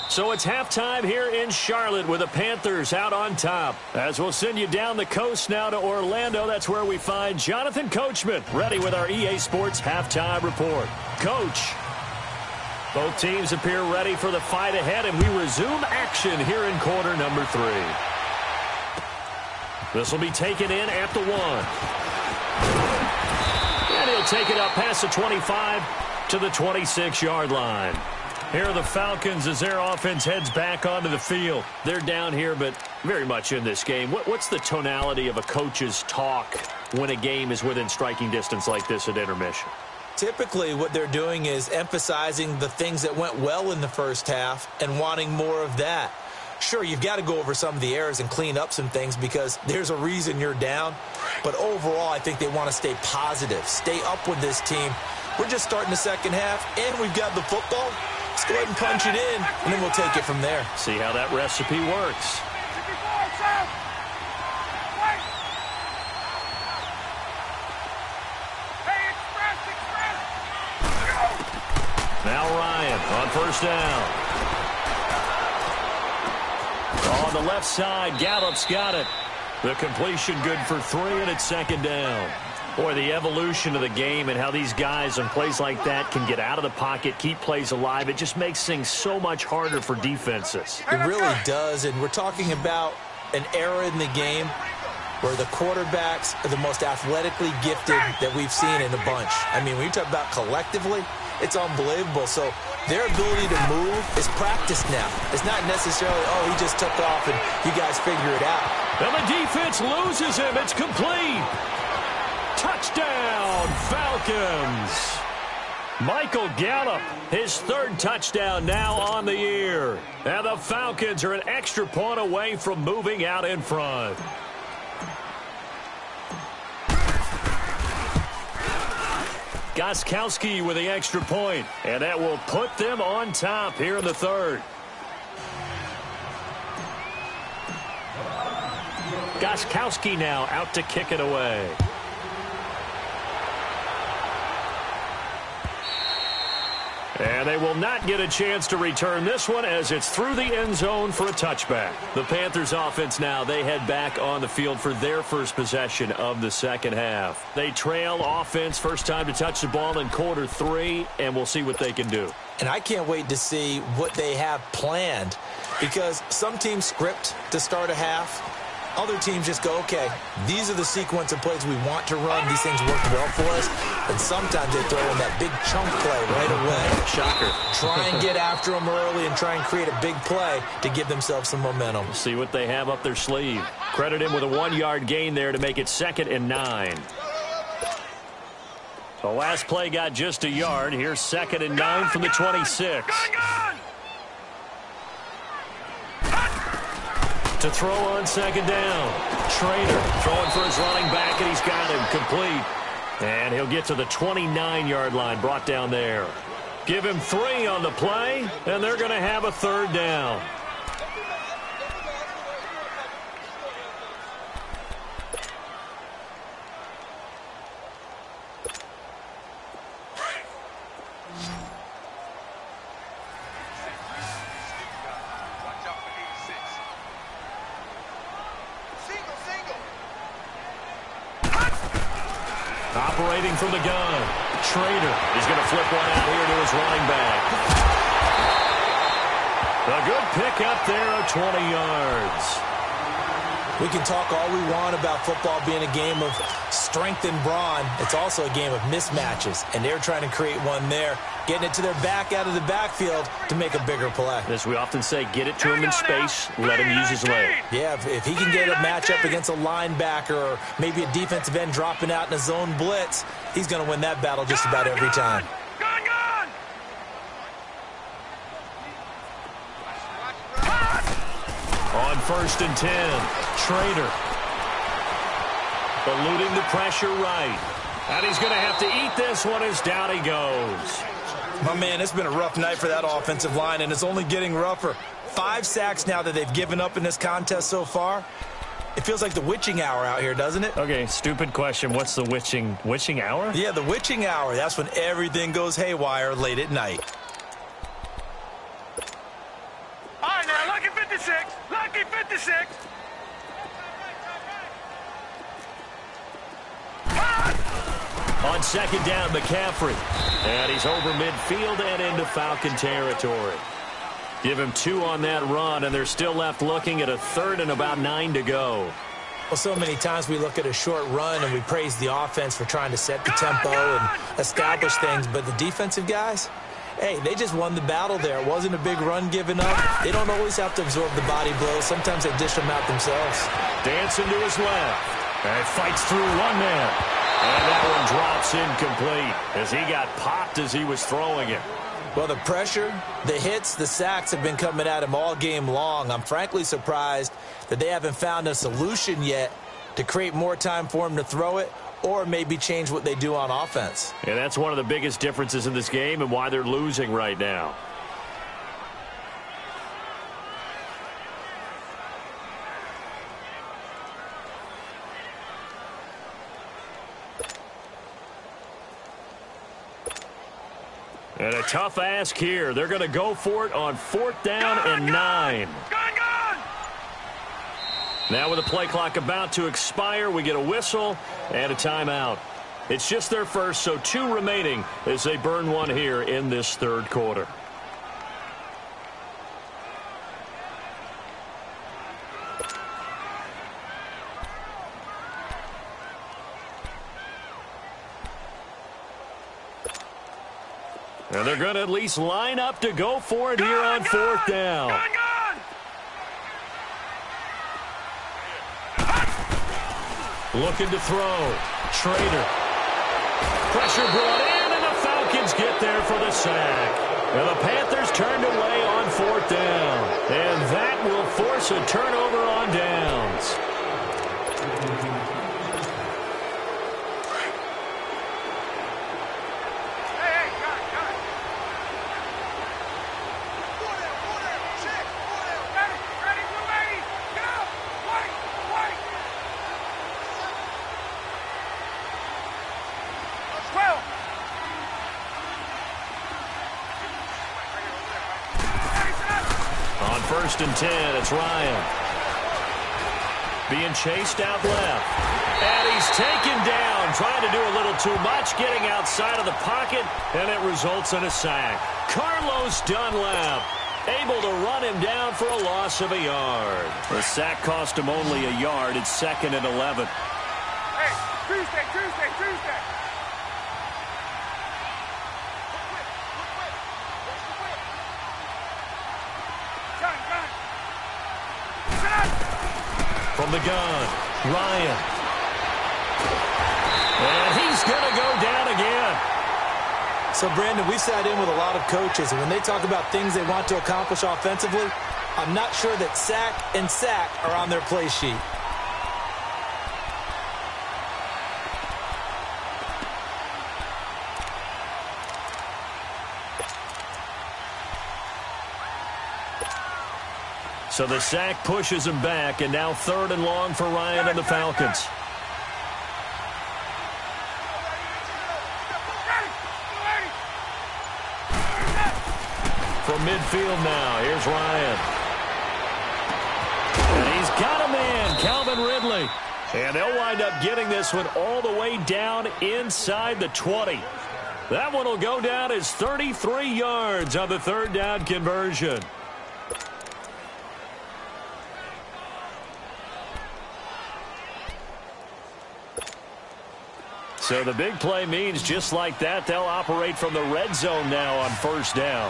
So it's halftime here in Charlotte with the Panthers out on top. As we'll send you down the coast now to Orlando, that's where we find Jonathan Coachman ready with our EA Sports Halftime Report. Coach, both teams appear ready for the fight ahead, and we resume action here in quarter number 3. This will be taken in at the 1. And he'll take it up past the 25 to the 26-yard line. Here are the Falcons as their offense heads back onto the field. They're down here, but very much in this game. What's the tonality of a coach's talk when a game is within striking distance like this at intermission? Typically, what they're doing is emphasizing the things that went well in the first half and wanting more of that. Sure, you've got to go over some of the errors and clean up some things because there's a reason you're down. But overall, I think they want to stay positive, stay up with this team. We're just starting the second half, and we've got the football. Let's go ahead and punch it in, and then we'll take it from there. See how that recipe works. Now Ryan on first down. On the left side, Gallup's got it. The completion good for 3, and it's second down. Boy, the evolution of the game and how these guys on plays like that can get out of the pocket, keep plays alive, it just makes things so much harder for defenses. It really does, and we're talking about an era in the game where the quarterbacks are the most athletically gifted that we've seen in a bunch. I mean, when you talk about collectively, it's unbelievable. So their ability to move is practiced now. It's not necessarily, oh, he just took off and you guys figure it out. And the defense loses him. It's complete. Touchdown, Falcons. Michael Gallup, his 3rd touchdown now on the year. And the Falcons are an extra point away from moving out in front. Gostkowski with the extra point, and that will put them on top here in the 3rd. Gostkowski now out to kick it away. And they will not get a chance to return this one as it's through the end zone for a touchback. The Panthers offense now, they head back on the field for their first possession of the second half. They trail offense, first time to touch the ball in quarter 3, and we'll see what they can do. And I can't wait to see what they have planned because some teams script to start a half. Other teams just go, okay, these are the sequence of plays we want to run. These things work well for us. And sometimes they throw in that big chunk play right away. Shocker. Try and get after them early and try and create a big play to give themselves some momentum. See what they have up their sleeve. Credit him with a 1-yard gain there to make it 2nd and 9. The last play got just a yard. Here's 2nd and 9 from the 26. To throw on 2nd down. Trader throwing for his running back, and he's got him complete. And he'll get to the 29-yard line, brought down there. Give him 3 on the play, and they're going to have a 3rd down. Operating from the gun. Trader is going to flip one out here to his running back. A good pickup there of 20 yards. We can talk all we want about football being a game of strength and brawn. It's also a game of mismatches, and they're trying to create one there, getting it to their back out of the backfield to make a bigger play. As we often say, get it to him in space, let him use his leg. Yeah, if he can get a matchup against a linebacker or maybe a defensive end dropping out in a zone blitz, he's going to win that battle just about every time. On 1st and 10, Trader eluding the pressure right. And he's going to have to eat this one as down he goes. My man, it's been a rough night for that offensive line, and it's only getting rougher. 5 sacks now that they've given up in this contest so far. It feels like the witching hour out here, doesn't it? Okay, stupid question. What's the witching hour? Yeah, the witching hour. That's when everything goes haywire late at night. All right, now, lucky 56. Lucky 56. On 2nd down, McCaffrey. And he's over midfield and into Falcon territory. Give him 2 on that run, and they're still left looking at a 3rd and about 9 to go. Well, so many times we look at a short run and we praise the offense for trying to set the tempo and establish things, but the defensive guys, hey, they just won the battle there. It wasn't a big run given up. They don't always have to absorb the body blows. Sometimes they dish them out themselves. Dancing to his left. And fights through one man. And that one drops incomplete as he got popped as he was throwing it. Well, the pressure, the hits, the sacks have been coming at him all game long. I'm frankly surprised that they haven't found a solution yet to create more time for him to throw it or maybe change what they do on offense. And that's one of the biggest differences in this game and why they're losing right now. And a tough ask here. They're going to go for it on 4th down and 9. Now with the play clock about to expire, we get a whistle and a timeout. It's just their first, so 2 remaining as they burn one here in this 3rd quarter. And they're going to at least line up to go for it here on 4th down. Looking to throw. Schrader. Pressure brought in, and the Falcons get there for the sack. And the Panthers turned away on 4th down. And that will force a turnover on downs. First and 10, it's Ryan. Being chased out left. And he's taken down, trying to do a little too much, getting outside of the pocket, and it results in a sack. Carlos Dunlap able to run him down for a loss of a yard. The sack cost him only a yard. It's 2nd and 11. Hey, Tuesday. From the gun, Ryan. And he's going to go down again. So, Brandon, we sat in with a lot of coaches, and when they talk about things they want to accomplish offensively, I'm not sure that sack and sack are on their play sheet. So the sack pushes him back, and now 3rd and long for Ryan and the Falcons. From midfield now, here's Ryan. And he's got a man, Calvin Ridley. And they'll wind up getting this one all the way down inside the 20. That one will go down as 33 yards on the 3rd down conversion. So the big play means just like that, they'll operate from the red zone now on 1st down.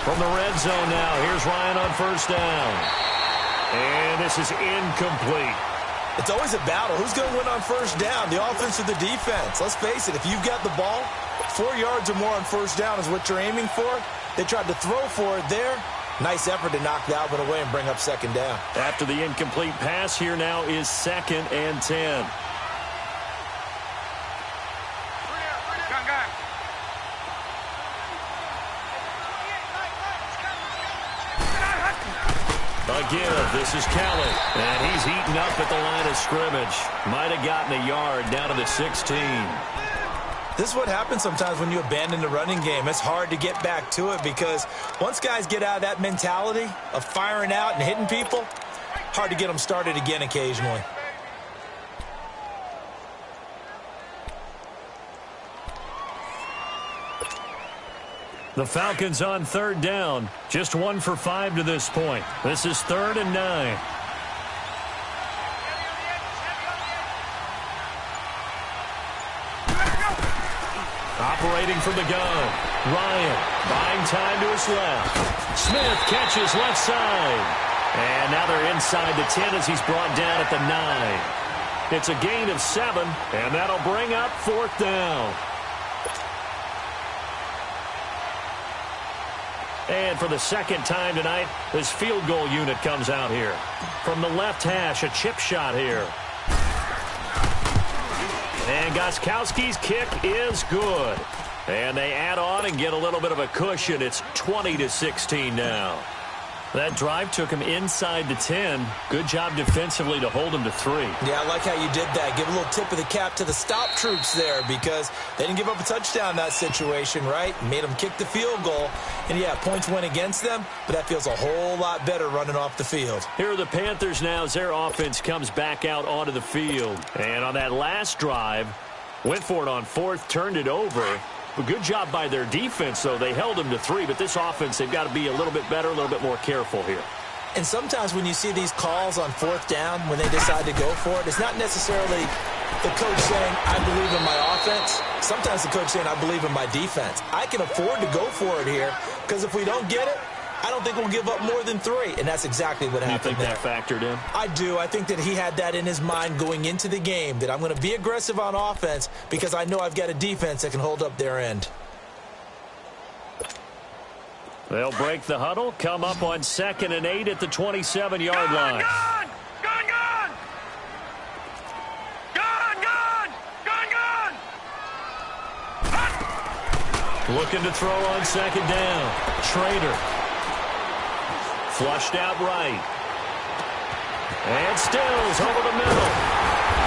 From the red zone now, here's Ryan on 1st down. And this is incomplete. It's always a battle. Who's going to win on 1st down, the offense or the defense? Let's face it, if you've got the ball, 4 yards or more on 1st down is what you're aiming for. They tried to throw for it there. Nice effort to knock that one away and bring up 2nd down. After the incomplete pass, here now is 2nd and 10. Again, this is Kelly, and he's heating up at the line of scrimmage. Might have gotten a yard down to the 16. This is what happens sometimes when you abandon the running game. It's hard to get back to it because once guys get out of that mentality of firing out and hitting people, hard to get them started again occasionally. The Falcons on third down. Just 1 for 5 to this point. This is 3rd and 9. Operating from the gun. Ryan buying time to his left. Smith catches left side. And now they're inside the 10 as he's brought down at the 9. It's a gain of 7, and that'll bring up 4th down. And for the second time tonight, this field goal unit comes out here. From the left hash, a chip shot here. And Gostkowski's kick is good. And they add on and get a little bit of a cushion. It's 20-16 now. That drive took him inside the 10. Good job defensively to hold him to 3. Yeah, I like how you did that. Give a little tip of the cap to the stop troops there because they didn't give up a touchdown in that situation, right? Made them kick the field goal. And, yeah, points went against them, but that feels a whole lot better running off the field. Here are the Panthers now as their offense comes back out onto the field. And on that last drive, went for it on 4th, turned it over. A good job by their defense, though. They held them to 3, but this offense, they've got to be a little bit better, a little bit more careful here. And sometimes when you see these calls on 4th down, when they decide to go for it, it's not necessarily the coach saying, I believe in my offense. Sometimes the coach saying, I believe in my defense. I can afford to go for it here because if we don't get it, I don't think we'll give up more than 3, and that's exactly what happened there. You think that factored in? I do. I think that he had that in his mind going into the game, that I'm going to be aggressive on offense because I know I've got a defense that can hold up their end. They'll break the huddle, come up on 2nd and 8 at the 27-yard line. Gone! Gone! Gone! Gone! Gone! Gone! Gone! Looking to throw on 2nd down. Schrader. Flushed out right. And Stills over the middle.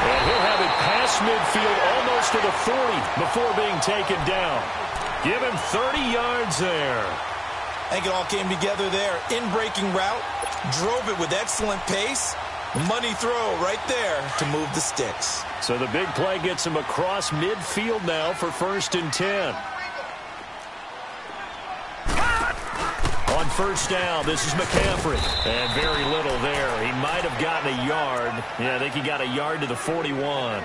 And he'll have it past midfield almost to the 40 before being taken down. Give him 30 yards there. I think it all came together there. In-breaking route. Drove it with excellent pace. Money throw right there to move the sticks. So the big play gets him across midfield now for 1st and 10. On 1st down, this is McCaffrey. And very little there. He might have gotten a yard. Yeah, I think he got a yard to the 41.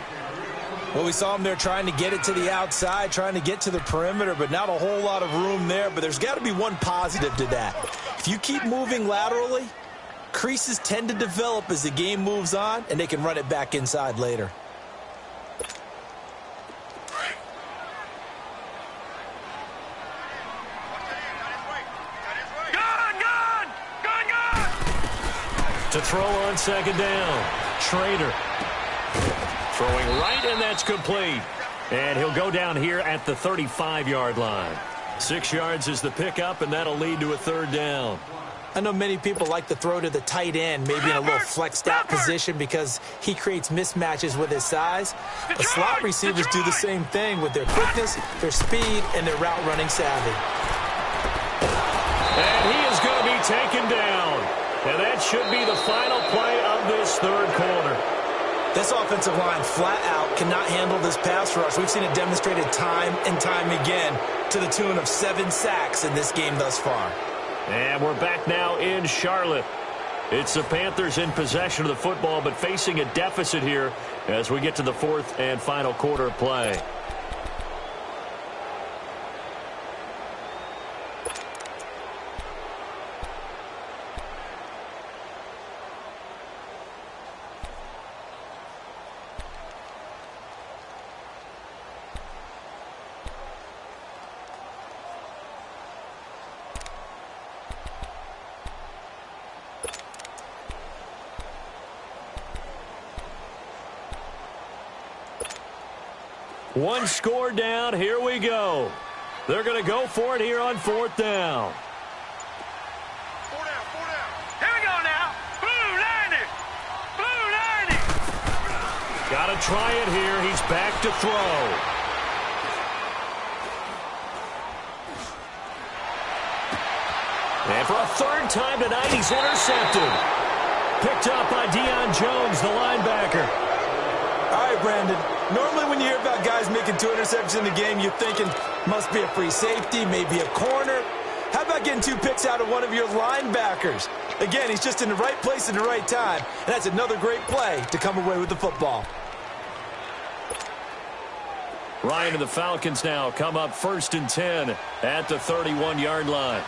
Well, we saw him there trying to get it to the outside, trying to get to the perimeter, but not a whole lot of room there. But there's got to be one positive to that. If you keep moving laterally, creases tend to develop as the game moves on, and they can run it back inside later. To throw on 2nd down. Schrader. Throwing right, and that's complete. And he'll go down here at the 35-yard line. 6 yards is the pickup, and that'll lead to a 3rd down. I know many people like to throw to the tight end, maybe in a little flexed out position because he creates mismatches with his size. The slot receivers do the same thing with their quickness, their speed, and their route running savvy. And he is going to be taken down. And that should be the final play of this 3rd quarter. This offensive line flat out cannot handle this pass rush. We've seen it demonstrated time and time again to the tune of 7 sacks in this game thus far. And we're back now in Charlotte. It's the Panthers in possession of the football, but facing a deficit here as we get to the 4th and final quarter of play. One score down. Here we go. They're going to go for it here on 4th down. 4 down, 4 down. Here we go now. Blue 90. Blue 90. Got to try it here. He's back to throw. And for a 3rd time tonight, he's intercepted. Picked up by Deion Jones, the linebacker. All right, Brandon. Normally when you hear about guys making 2 interceptions in the game, you're thinking must be a free safety, maybe a corner. How about getting 2 picks out of one of your linebackers? Again, he's just in the right place at the right time, and that's another great play to come away with the football. Ryan and the Falcons now come up 1st and 10 at the 31-yard line.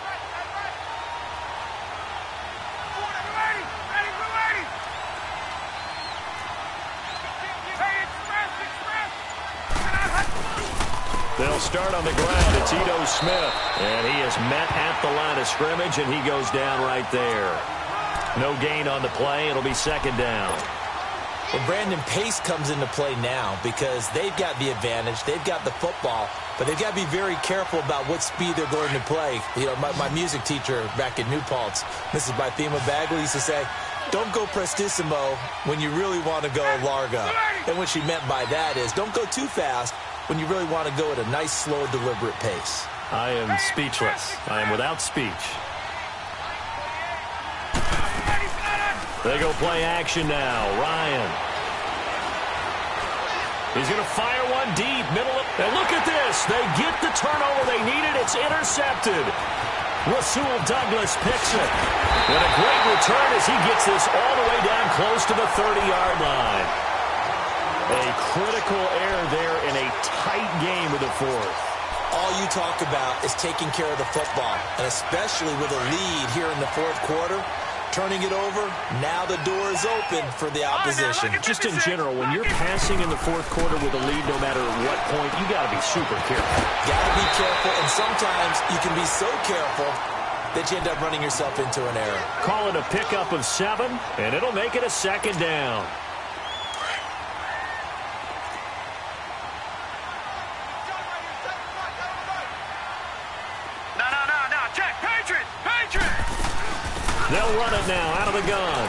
They'll start on the ground. It's Ito Smith. And he is met at the line of scrimmage, and he goes down right there. No gain on the play. It'll be 2nd down. Well, Brandon, pace comes into play now because they've got the advantage. They've got the football, but they've got to be very careful about what speed they're going to play. You know, my music teacher back in New Paltz, Mrs. Bythema Bagley, used to say, don't go prestissimo when you really want to go largo. And what she meant by that is don't go too fast when you really want to go at a nice, slow, deliberate pace. I am speechless. I am without speech. They go play action now. Ryan. He's going to fire one deep. Middle of, and look at this. They get the turnover they needed. It's intercepted. Rasul Douglas picks it. And a great return as he gets this all the way down close to the 30-yard line. A critical error there in a tight game of the 4th. All you talk about is taking care of the football, and especially with a lead here in the 4th quarter. Turning it over, now the door is open for the opposition. Just in general, when you're passing in the 4th quarter with a lead, no matter what point, you got to be super careful. Got to be careful, and sometimes you can be so careful that you end up running yourself into an error. Call it a pickup of 7, and it'll make it a 2nd down. No, check, Patriot! They'll run it now out of the gun.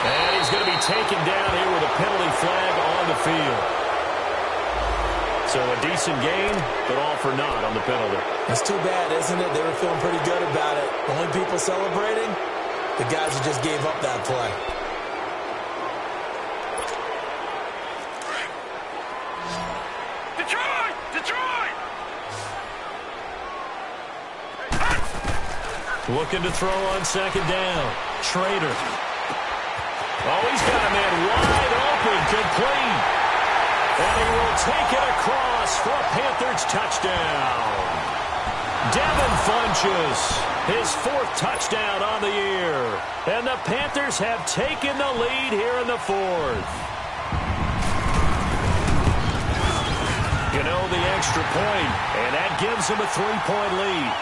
And he's going to be taken down here with a penalty flag on the field. So a decent gain, but all for naught on the penalty. It's too bad, isn't it? They were feeling pretty good about it. Only people celebrating, the guys who just gave up that play. Looking to throw on 2nd down. Schrader. Oh, he's got a man wide open, complete. And he will take it across for a Panthers touchdown. Devin Funchess, his 4th touchdown on the year. And the Panthers have taken the lead here in the 4th. You know, the extra point, and that gives them a 3-point lead.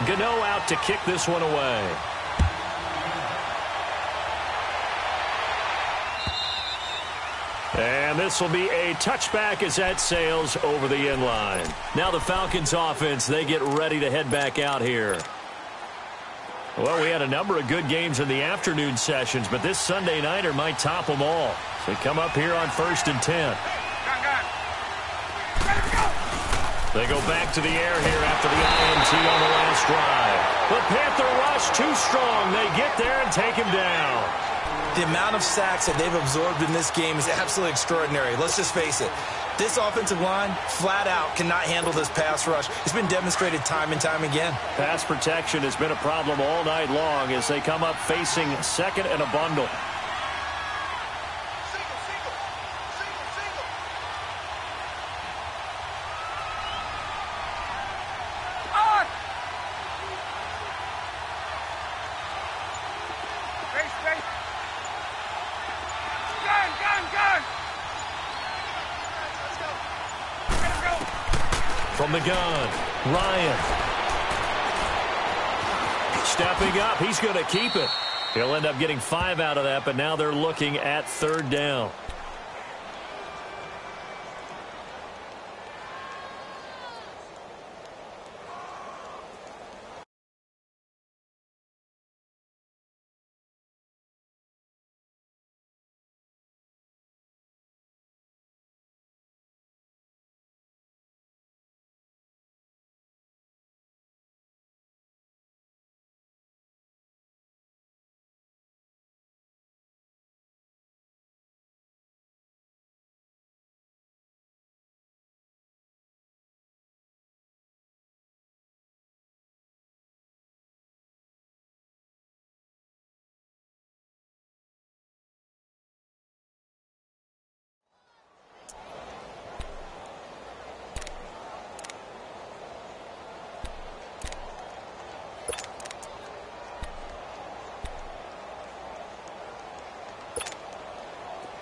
Gano out to kick this one away. And this will be a touchback as that sails over the end line. Now the Falcons offense, they get ready to head back out here. Well, we had a number of good games in the afternoon sessions, but this Sunday nighter might top them all. So they come up here on 1st and 10. They go back to the air here after the INT on the last drive. The Panther rush too strong. They get there and take him down. The amount of sacks that they've absorbed in this game is absolutely extraordinary. Let's just face it. This offensive line, flat out, cannot handle this pass rush. It's been demonstrated time and time again. Pass protection has been a problem all night long as they come up facing 2nd and a bundle. From the gun, Ryan. Stepping up, he's going to keep it. He'll end up getting 5 out of that, but now they're looking at 3rd down.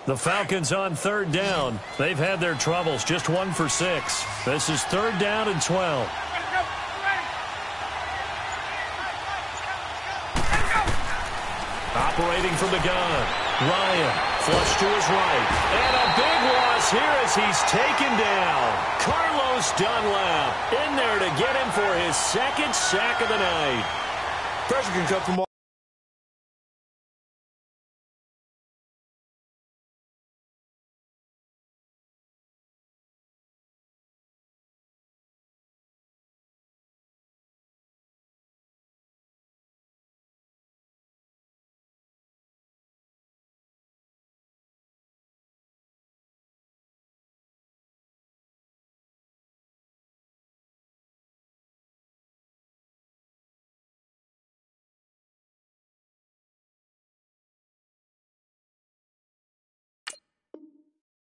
The Falcons on third down. They've had their troubles, just 1 for 6. This is third down and 12. Operating from the gun, Ryan, flush to his right. And a big loss here as he's taken down. Carlos Dunlap in there to get him for his second sack of the night. Pressure can come from all.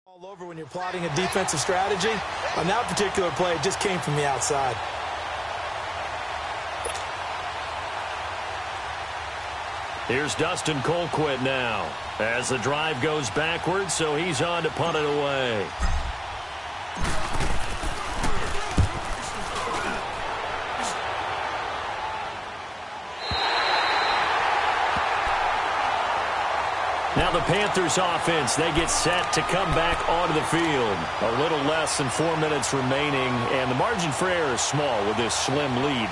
All over when you're plotting a defensive strategy. On that particular play, it just came from the outside. Here's Dustin Colquitt now as the drive goes backwards, so he's on to punt it away. Now the Panthers offense, they get set to come back onto the field. A little less than 4 minutes remaining, and the margin for error is small with this slim lead.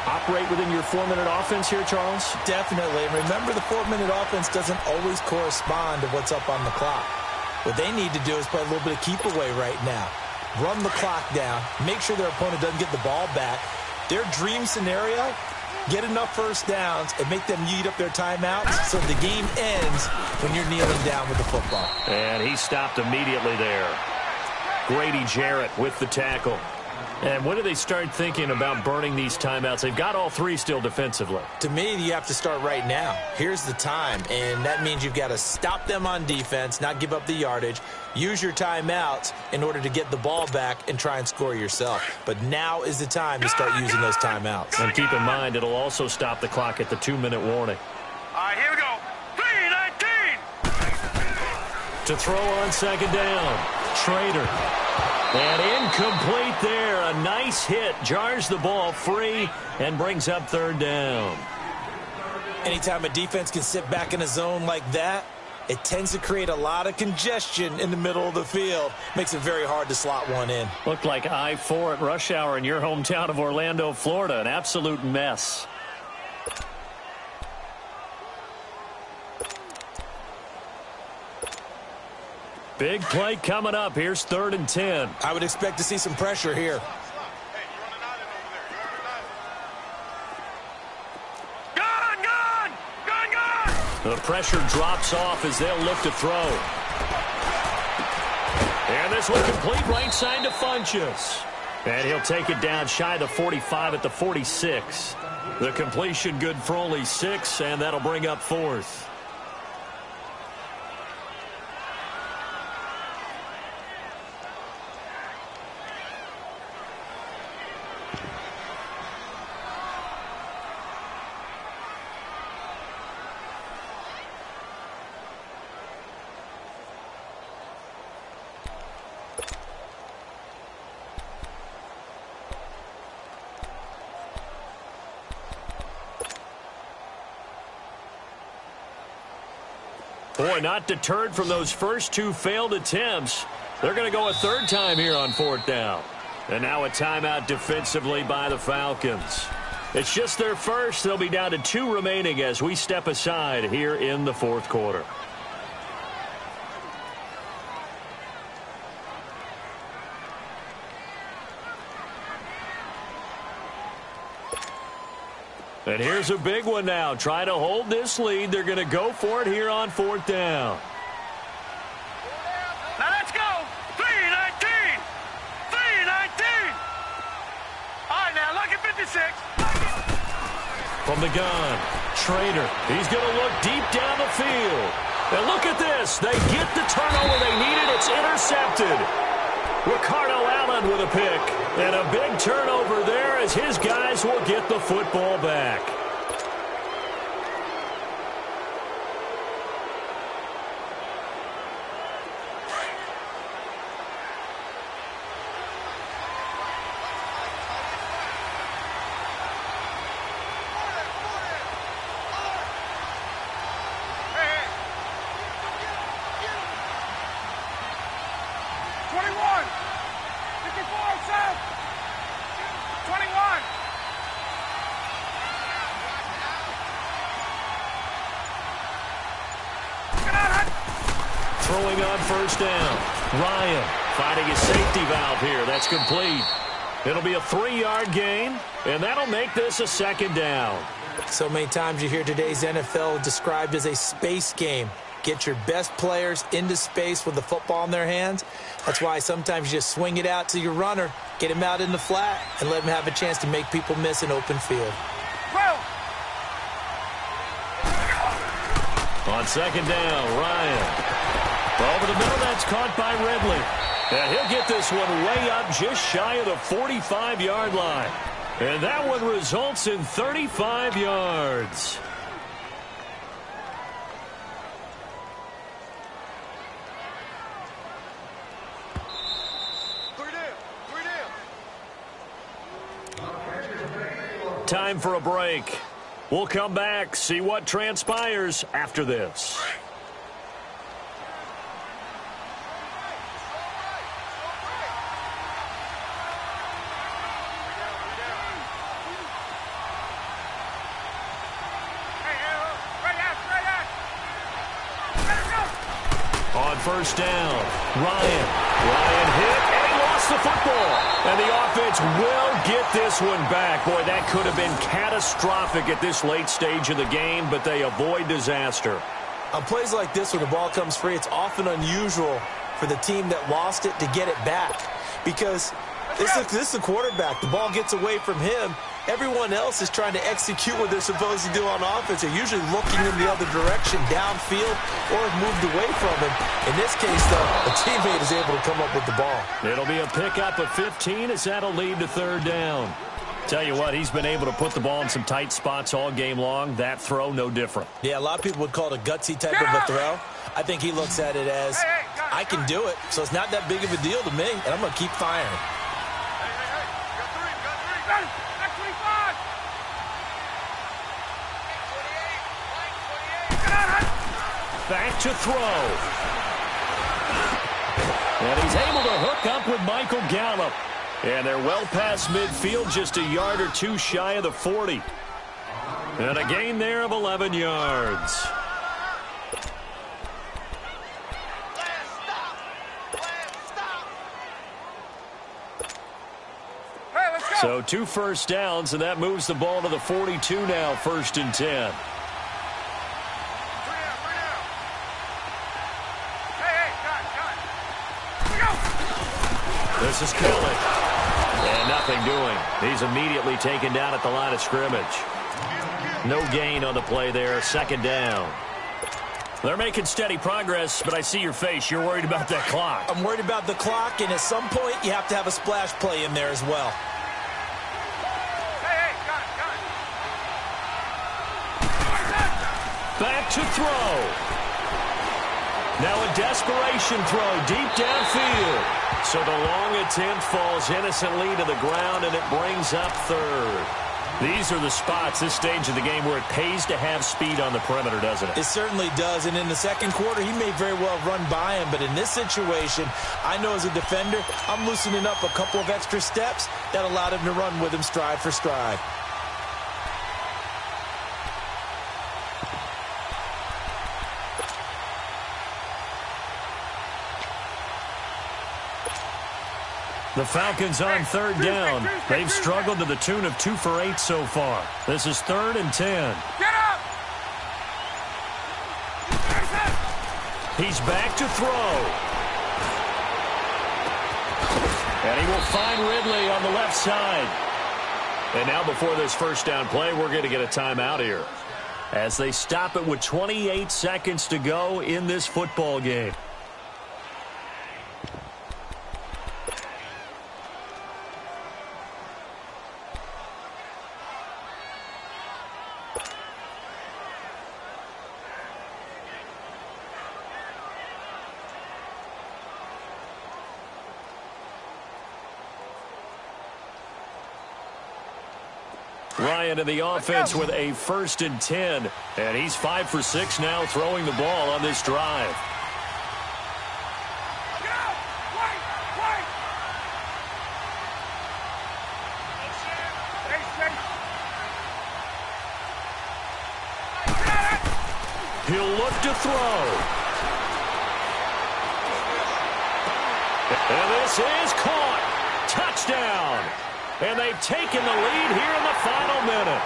Operate within your 4-minute offense here, Charles? Definitely. And remember, the 4-minute offense doesn't always correspond to what's up on the clock. What they need to do is play a little bit of keep away right now. Run the clock down. Make sure their opponent doesn't get the ball back. Their dream scenario, get enough first downs and make them eat up their timeouts so the game ends when you're kneeling down with the football. And he stopped immediately there. Grady Jarrett with the tackle. And when do they start thinking about burning these timeouts? They've got all three still defensively. To me, you have to start right now. Here's the time, and that means you've got to stop them on defense, not give up the yardage, use your timeouts in order to get the ball back and try and score yourself. But now is the time to start using those timeouts. And keep in mind, it'll also stop the clock at the 2-minute warning. All right, here we go. 3-19. To throw on second down, Trader. And incomplete there. A nice hit. Jars the ball free and brings up third down. Anytime a defense can sit back in a zone like that, it tends to create a lot of congestion in the middle of the field. Makes it very hard to slot one in. Looked like I-4 at rush hour in your hometown of Orlando, Florida. An absolute mess. Big play coming up. Here's 3rd and 10. I would expect to see some pressure here. The pressure drops off as they'll look to throw. And this one complete right side to Funchess. And he'll take it down shy of the 45 at the 46. The completion good for only 6, and that'll bring up 4th. Boy, not deterred from those first 2 failed attempts. They're going to go a 3rd time here on 4th down. And now a timeout defensively by the Falcons. It's just their first. They'll be down to 2 remaining as we step aside here in the 4th quarter. And here's a big one now. Try to hold this lead. They're going to go for it here on 4th down. Now let's go. 3-19. 3-19. All right, now look at 56. From the gun, Trader. He's going to look deep down the field. And look at this. They get the turnover they needed. It's intercepted. Ricardo Allen with a pick. And a big turnover there as his guys will get the football back. throwing on first down. Ryan finding his safety valve here. That's complete. It'll be a 3-yard gain, and that'll make this a second down. So many times you hear today's NFL described as a space game. Get your best players into space with the football in their hands. That's why sometimes you just swing it out to your runner, get him out in the flat, and let him have a chance to make people miss an open field. On second down, Ryan. Over the middle, that's caught by Ridley. And he'll get this one way up just shy of the 45-yard line. And that one results in 35 yards. Time for a break. We'll come back, see what transpires after this. On first down, Ryan hit, and he lost the football. And the offense will get this one back. Boy, that could have been catastrophic at this late stage of the game, but they avoid disaster. On plays like this, when the ball comes free, it's often unusual for the team that lost it to get it back. Because this is the quarterback. The ball gets away from him. Everyone else is trying to execute what they're supposed to do on offense. They're usually looking in the other direction, downfield, or have moved away from him. In this case, though, a teammate is able to come up with the ball. It'll be a pickup of 15 as that'll lead to third down. Tell you what, he's been able to put the ball in some tight spots all game long. That throw, no different. Yeah, a lot of people would call it a gutsy type of a throw. I think he looks at it as, I can do it, so it's not that big of a deal to me, and I'm going to keep firing. Back to throw. And he's able to hook up with Michael Gallup. And they're well past midfield, just a yard or two shy of the 40. And a gain there of 11 yards. So 2 first downs, and that moves the ball to the 42 now, 1st and 10. This is Kelly. And nothing doing. He's immediately taken down at the line of scrimmage. No gain on the play there. 2nd down. They're making steady progress, but I see your face. You're worried about that clock. I'm worried about the clock, and at some point, you have to have a splash play in there as well. Back to throw. Now a desperation throw deep downfield. So the long attempt falls innocently to the ground, and it brings up 3rd. These are the spots, this stage of the game, where it pays to have speed on the perimeter, doesn't it? It certainly does, and in the second quarter, he may very well run by him, but in this situation, I know as a defender, I'm loosening up a couple of extra steps that allowed him to run with him stride for stride. The Falcons on 3rd down. They've struggled to the tune of 2 for 8 so far. This is 3rd and 10. Get up! He's back to throw. And he will find Ridley on the left side. And now before this first down play, we're going to get a timeout here, as they stop it with 28 seconds to go in this football game. Ryan in the offense with a 1st and 10. And he's 5 for 6 now throwing the ball on this drive. He'll look to throw. And this is caught. Touchdown. And they've taken the lead here in the final minute.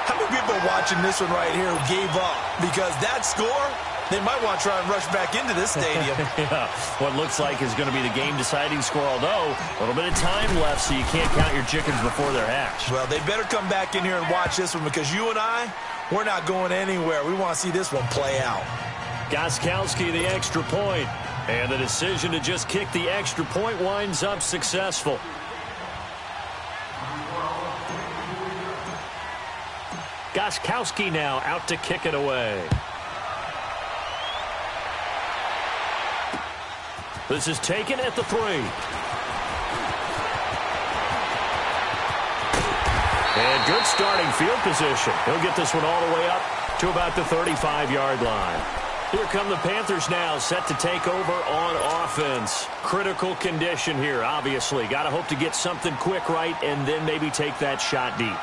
How many people are watching this one right here who gave up? Because that score, they might want to try and rush back into this stadium. Yeah, what looks like is going to be the game-deciding score, although a little bit of time left, so you can't count your chickens before they're hatched. Well, they better come back in here and watch this one, because you and I, we're not going anywhere. We want to see this one play out. Gostkowski, the extra point. And the decision to just kick the extra point winds up successful. Gostkowski now out to kick it away. This is taken at the 3. And good starting field position. He'll get this one all the way up to about the 35-yard line. Here come the Panthers now, set to take over on offense. Critical condition here, obviously. Got to hope to get something quick right and then maybe take that shot deep.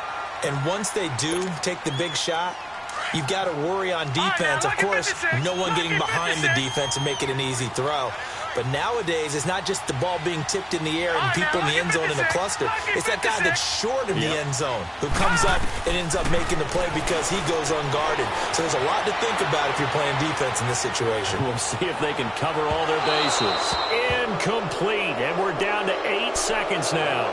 And once they do take the big shot, you've got to worry on defense. Of course, no one getting behind the defense and make it an easy throw. But nowadays, it's not just the ball being tipped in the air and people in the end zone in a cluster. It's that guy that's short of the end zone who comes up and ends up making the play because he goes unguarded. So there's a lot to think about if you're playing defense in this situation. We'll see if they can cover all their bases. Incomplete, and we're down to 8 seconds now.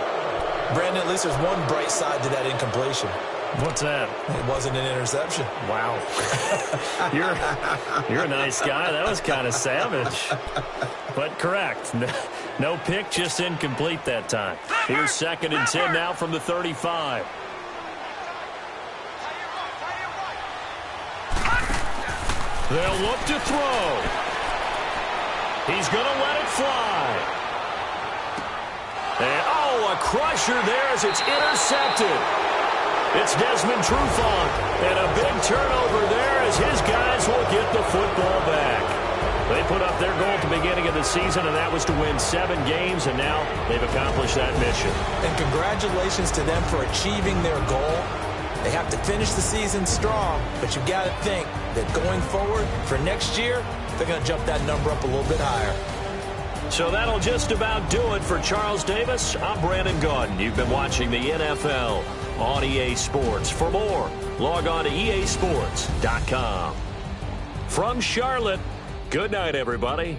Brandon, at least there's one bright side to that incompletion. What's that? It wasn't an interception. Wow. You're a nice guy. That was kind of savage. But correct. No pick, just incomplete that time. Here's 2nd and 10 now from the 35. They'll look to throw. He's going to let it fly. And, a crusher there as it's intercepted. It's Desmond Trufant, and a big turnover there as his guys will get the football back. They put up their goal at the beginning of the season, and that was to win 7 games, and now they've accomplished that mission. And congratulations to them for achieving their goal. They have to finish the season strong, but you've got to think that going forward for next year, they're going to jump that number up a little bit higher. So that'll just about do it for Charles Davis. I'm Brandon Gaudin. You've been watching the NFL on EA Sports. For more, log on to easports.com. From Charlotte, good night, everybody.